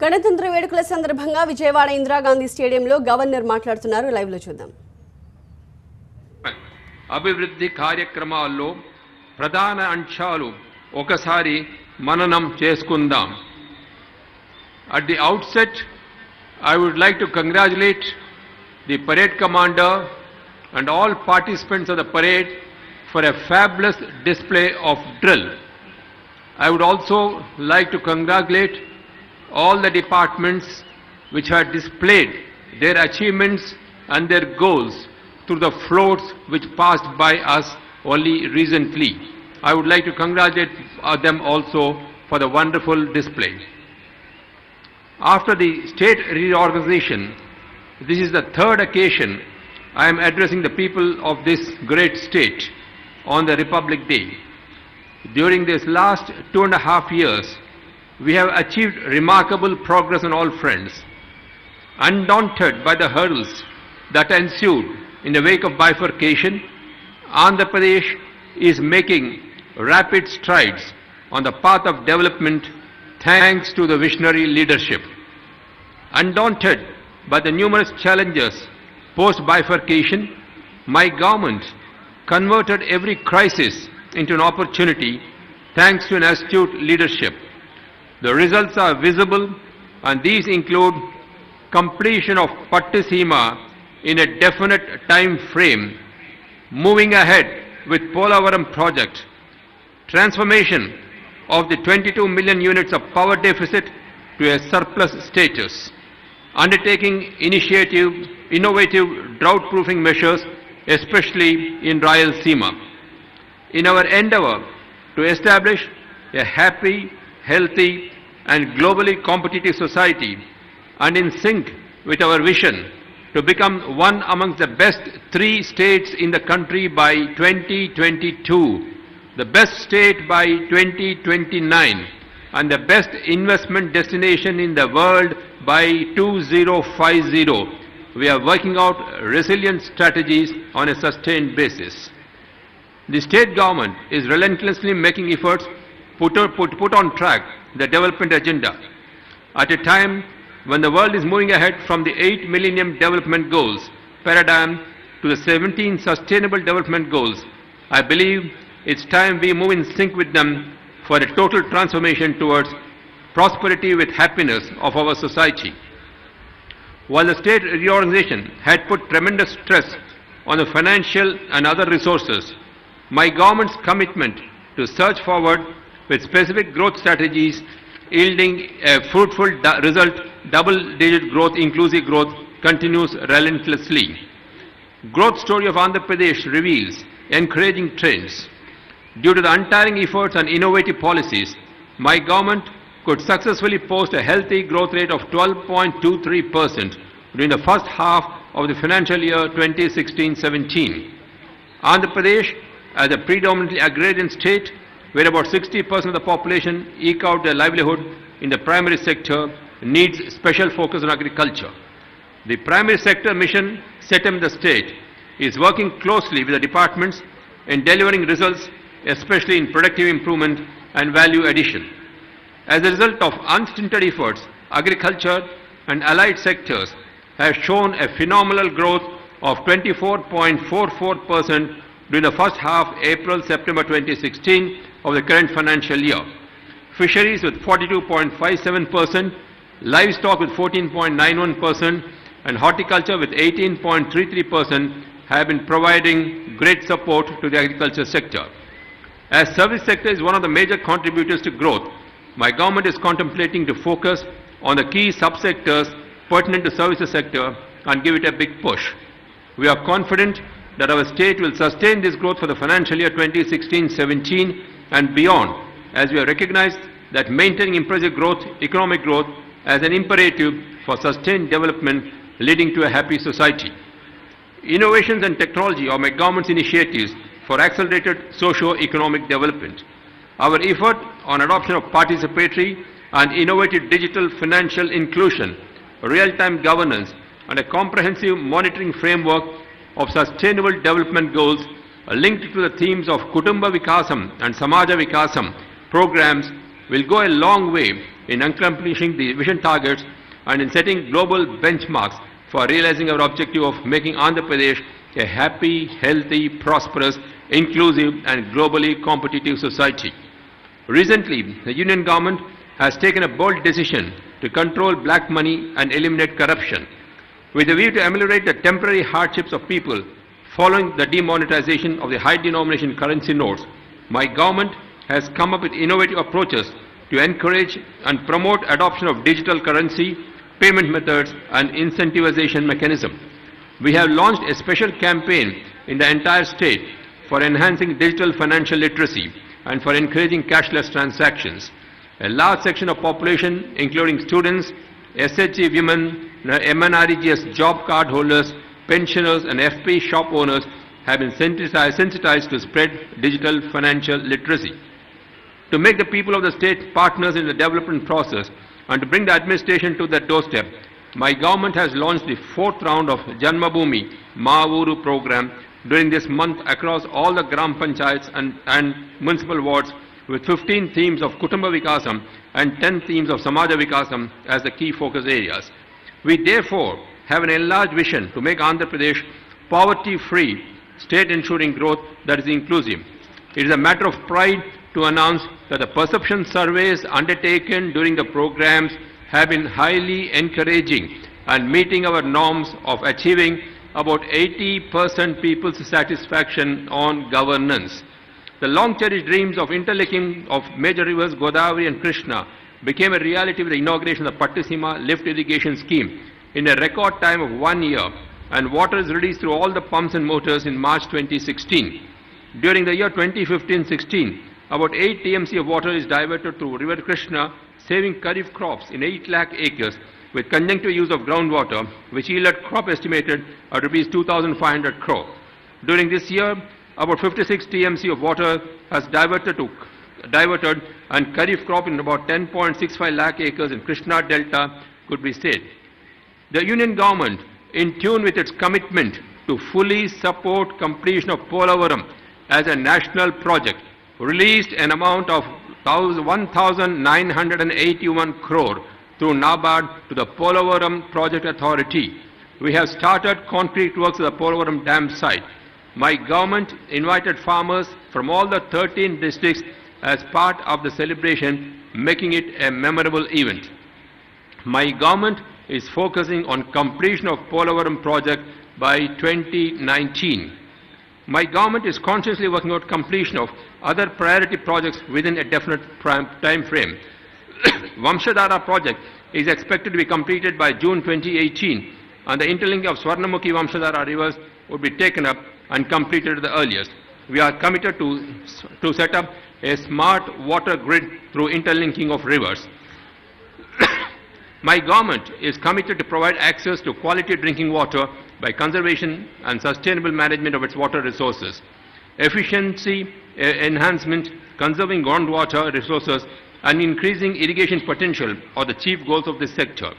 గణతంత్ర వేడుకల సందర్భంగా విజయవాడ ఇందిరాగాంధీ స్టేడియంలో గవర్నర్ మాట్లాడుతున్నారు. లైవ్ లో చూద్దాం. అభివృద్ధి కార్యక్రమాల్లో ప్రధాన అంశాలు ఒకసారి మననం చేసుకుందాం. At the outset, I would like to congratulate the parade commander and all participants of the parade for a fabulous display of drill. I would also like to congratulate all the departments which had displayed their achievements and their goals through the floats which passed by us only recently. I would like to congratulate them also for the wonderful display. After the state reorganization, this is the third occasion I am addressing the people of this great state on the Republic Day. During this last 2.5 years, we have achieved remarkable progress on all fronts. Undaunted by the hurdles that ensued in the wake of bifurcation, Andhra Pradesh is making rapid strides on the path of development thanks to the visionary leadership. Undaunted by the numerous challenges post-bifurcation, my government converted every crisis into an opportunity thanks to an astute leadership. The results are visible, and these include completion of Pattisima in a definite time frame, moving ahead with Polavaram project, transformation of the 22 million units of power deficit to a surplus status, undertaking innovative drought-proofing measures, especially in Rayalaseema. In our endeavor to establish a happy, healthy and globally competitive society, and in sync with our vision to become one amongst the best 3 states in the country by 2022, the best state by 2029, and the best investment destination in the world by 2050, we are working out resilient strategies on a sustained basis. The state government is relentlessly making efforts put on track the development agenda. At a time when the world is moving ahead from the 8 Millennium Development Goals paradigm to the 17 Sustainable Development Goals, I believe it's time we move in sync with them for a total transformation towards prosperity with happiness of our society. While the state reorganization had put tremendous stress on the financial and other resources, my government's commitment to surge forward with specific growth strategies yielding a fruitful result, double-digit growth, inclusive growth, continues relentlessly. Growth story of Andhra Pradesh reveals encouraging trends. Due to the untiring efforts and innovative policies, my government could successfully post a healthy growth rate of 12.23% during the first half of the financial year 2016-17. Andhra Pradesh, as a predominantly agrarian state, where about 60% of the population eke out their livelihood in the primary sector, needs special focus on agriculture. The primary sector mission set in the state is working closely with the departments in delivering results, especially in productive improvement and value addition. As a result of unstinted efforts, agriculture and allied sectors have shown a phenomenal growth of 24.44% during the first half April-September 2016 of the current financial year. Fisheries with 42.57%, livestock with 14.91% and horticulture with 18.33% have been providing great support to the agriculture sector. As service sector is one of the major contributors to growth, my government is contemplating to focus on the key subsectors pertinent to services sector and give it a big push. We are confident that our state will sustain this growth for the financial year 2016-17 and beyond, as we have recognized that maintaining impressive growth, economic growth, as an imperative for sustained development leading to a happy society. Innovations and technology are my government's initiatives for accelerated socio-economic development. Our effort on adoption of participatory and innovative digital financial inclusion, real-time governance, and a comprehensive monitoring framework of sustainable development goals linked to the themes of Kutumba Vikasam and Samaja Vikasam programs will go a long way in accomplishing the vision targets and in setting global benchmarks for realizing our objective of making Andhra Pradesh a happy, healthy, prosperous, inclusive and globally competitive society. Recently, the Union Government has taken a bold decision to control black money and eliminate corruption. With a view to ameliorate the temporary hardships of people following the demonetization of the high denomination currency notes, my government has come up with innovative approaches to encourage and promote adoption of digital currency, payment methods and incentivization mechanism. We have launched a special campaign in the entire state for enhancing digital financial literacy and for encouraging cashless transactions. A large section of population, including students, SHG women, MNREGS job card holders, pensioners and FP shop owners have been sensitized to spread digital financial literacy. To make the people of the state partners in the development process and to bring the administration to their doorstep, my government has launched the 4th round of Janmabhoomi Maavuru program during this month across all the Gram Panchayats and municipal wards with 15 themes of Kutumba Vikasam and 10 themes of Samaja Vikasam as the key focus areas. We therefore have an enlarged vision to make Andhra Pradesh poverty-free state ensuring growth that is inclusive. It is a matter of pride to announce that the perception surveys undertaken during the programs have been highly encouraging and meeting our norms of achieving about 80% people's satisfaction on governance. The long-cherished dreams of interlinking of major rivers Godavari and Krishna became a reality with the inauguration of the Pattisima lift irrigation scheme in a record time of 1 year, and water is released through all the pumps and motors in March 2016. During the year 2015-16, about 8 TMC of water is diverted through River Krishna, saving kharif crops in 8 lakh acres with conjunctive use of groundwater, which yielded crop estimated at Rs 2,500 crore. During this year, about 56 TMC of water has diverted and kharif crop in about 10.65 lakh acres in Krishna Delta could be saved. The Union Government, in tune with its commitment to fully support completion of Polavaram as a national project, released an amount of 1,981 crore through NABARD to the Polavaram Project Authority. We have started concrete works at the Polavaram Dam site. My government invited farmers from all the 13 districts as part of the celebration, making it a memorable event. My government is focusing on completion of Polavaram project by 2019. My government is consciously working out completion of other priority projects within a definite time frame. Vamshadhara project is expected to be completed by June 2018, and the interlinking of Swarnamukhi Vamshadhara rivers would be taken up and completed at the earliest. We are committed to set up a smart water grid through interlinking of rivers. My government is committed to provide access to quality drinking water by conservation and sustainable management of its water resources. Efficiency enhancement, conserving groundwater resources, and increasing irrigation potential are the chief goals of this sector.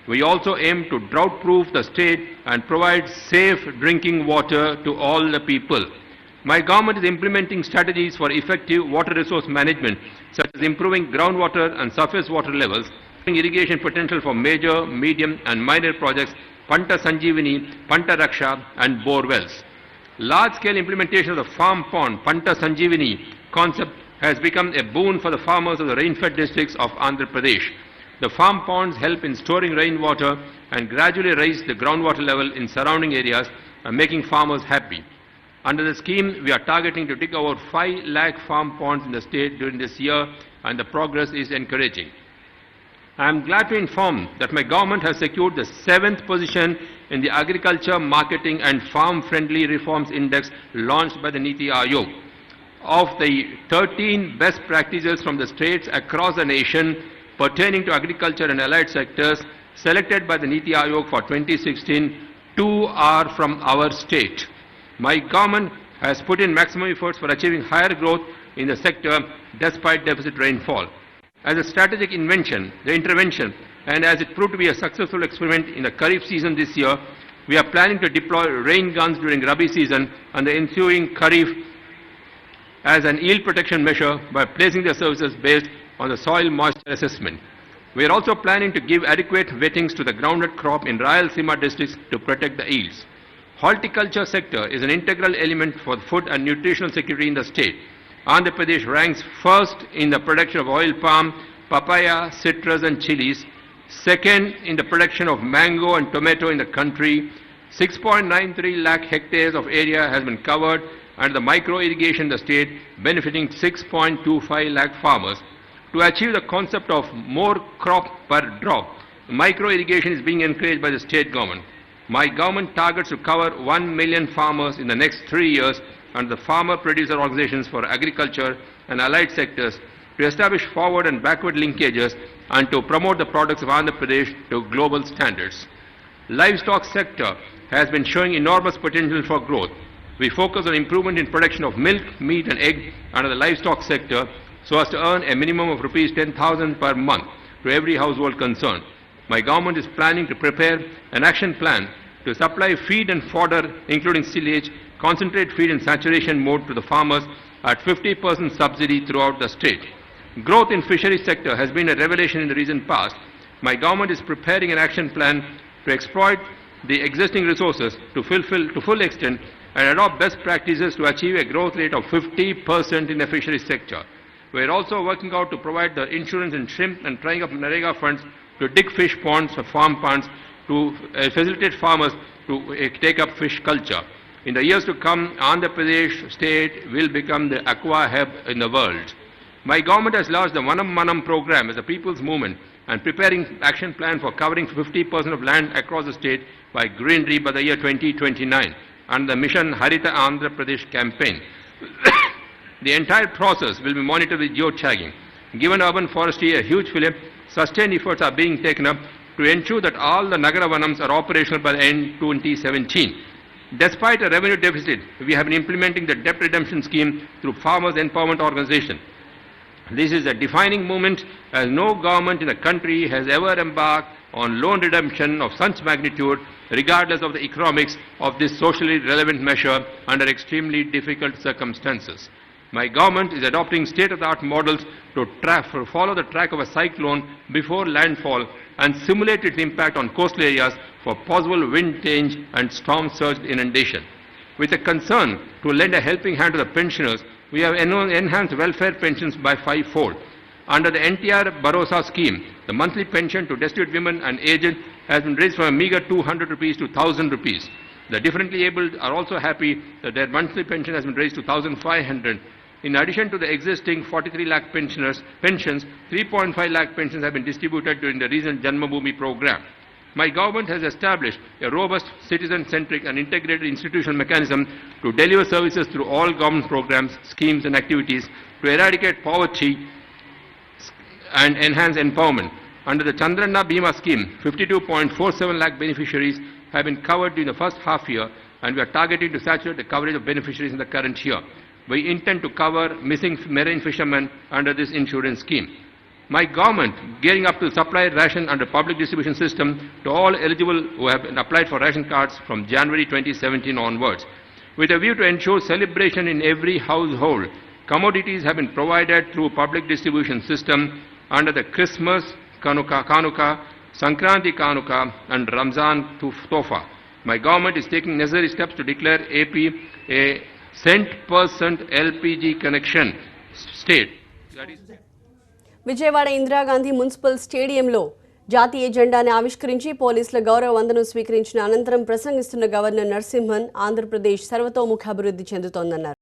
We also aim to drought-proof the state and provide safe drinking water to all the people. My government is implementing strategies for effective water resource management, such as improving groundwater and surface water levels, irrigation potential for major, medium and minor projects, Panta Sanjeevani, Panta Raksha and bore wells. Large-scale implementation of the farm pond, Panta Sanjeevani concept has become a boon for the farmers of the rain-fed districts of Andhra Pradesh. The farm ponds help in storing rainwater and gradually raise the groundwater level in surrounding areas, making farmers happy. Under the scheme, we are targeting to dig over 5 lakh farm ponds in the state during this year, and the progress is encouraging. I am glad to inform that my government has secured the 7th position in the Agriculture, Marketing and Farm-Friendly Reforms Index launched by the Niti Aayog. Of the 13 best practices from the states across the nation pertaining to agriculture and allied sectors selected by the Niti Aayog for 2016, 2 are from our state. My government has put in maximum efforts for achieving higher growth in the sector despite deficit rainfall. As a strategic intervention, and as it proved to be a successful experiment in the Kharif season this year, we are planning to deploy rain guns during Rabi season and the ensuing Kharif as an yield protection measure by placing the services based on the soil moisture assessment. We are also planning to give adequate wettings to the groundnut crop in Rayalaseema districts to protect the yields. Horticulture sector is an integral element for food and nutritional security in the state. Andhra Pradesh ranks first in the production of oil palm, papaya, citrus and chilies, second in the production of mango and tomato in the country. 6.93 lakh hectares of area has been covered and the micro irrigation in the state benefiting 6.25 lakh farmers. To achieve the concept of more crop per drop, micro irrigation is being encouraged by the state government. My government targets to cover 1 million farmers in the next 3 years and the farmer producer organizations for agriculture and allied sectors to establish forward and backward linkages and to promote the products of Andhra Pradesh to global standards. Livestock sector has been showing enormous potential for growth. We focus on improvement in production of milk, meat and egg under the livestock sector so as to earn a minimum of rupees 10,000 per month to every household concerned. My government is planning to prepare an action plan to supply feed and fodder including silage, concentrate feed and saturation mode to the farmers at 50% subsidy throughout the state. Growth in fisheries sector has been a revelation in the recent past. My government is preparing an action plan to exploit the existing resources to full extent and adopt best practices to achieve a growth rate of 50% in the fisheries sector. We are also working out to provide the insurance in shrimp and trying up Narega funds to dig fish ponds or farm ponds to facilitate farmers to take up fish culture. In the years to come, Andhra Pradesh state will become the aqua hub in the world. My government has launched the Vanam Manam program as a people's movement and preparing action plan for covering 50% of land across the state by greenery by the year 2029 and the Mission Harita Andhra Pradesh campaign. The entire process will be monitored with geotagging. Given urban forestry a huge fillip, sustained efforts are being taken up to ensure that all the Nagara Vanams are operational by the end 2017. Despite a revenue deficit, we have been implementing the debt redemption scheme through Farmers Empowerment Organization. This is a defining moment as no government in the country has ever embarked on loan redemption of such magnitude regardless of the economics of this socially relevant measure under extremely difficult circumstances. My government is adopting state-of-the-art models to follow the track of a cyclone before landfall and simulate its impact on coastal areas for possible wind change and storm surge inundation. With a concern to lend a helping hand to the pensioners, we have enhanced welfare pensions by 5-fold. Under the NTR Bharosa scheme, the monthly pension to destitute women and aged has been raised from a meager 200 rupees to 1,000 rupees. The differently abled are also happy that their monthly pension has been raised to 1,500. In addition to the existing 43 lakh pensions, 3.5 lakh pensions have been distributed during the recent Janmabhoomi program. My government has established a robust, citizen-centric and integrated institutional mechanism to deliver services through all government programs, schemes and activities to eradicate poverty and enhance empowerment. Under the Chandranna Bima scheme, 52.47 lakh beneficiaries have been covered during the first half year and we are targeting to saturate the coverage of beneficiaries in the current year. We intend to cover missing marine fishermen under this insurance scheme. My government gearing up to supply ration under public distribution system to all eligible who have applied for ration cards from January 2017 onwards. With a view to ensure celebration in every household, commodities have been provided through public distribution system under the Christmas Kanuka, Sankranti Kanuka and Ramzan Tofa. My government is taking necessary steps to declare AP a cent% LPG connection state. Vijayawada Indira Gandhi municipal స్టేడియంలో జాతీయ జెండాను ఆవిష్కరించి పోలీసుల గౌరవ వందనం స్వీకరించిన అనంతరం ప్రసంగిస్తున్న governor Narasimhan Andhra Pradesh సర్వతోముఖాభివృద్ధి చెందుతోందన్నారు.